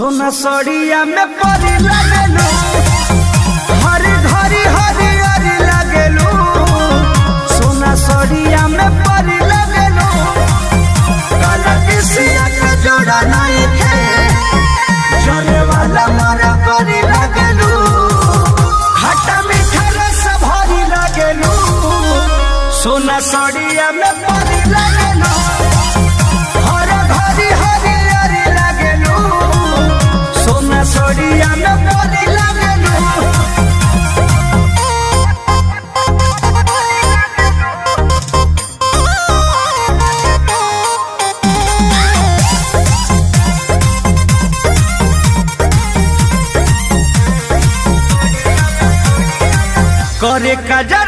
सोना सड़िया में परी लगेलू, हरी घरी हरी हरी लगेलू। सोना सड़िया में परी लगेलू, काला किसिया के जोड़ा नहीं थे, जरे वाला मारा परी लगेलू। खट्टा मीठा रस भरी लगेलू, सोना सड़िया में परी लगेलू, हरी घरी हरी हरी लगेलू। सोना सड़िया में परी लगेलू। करे कजा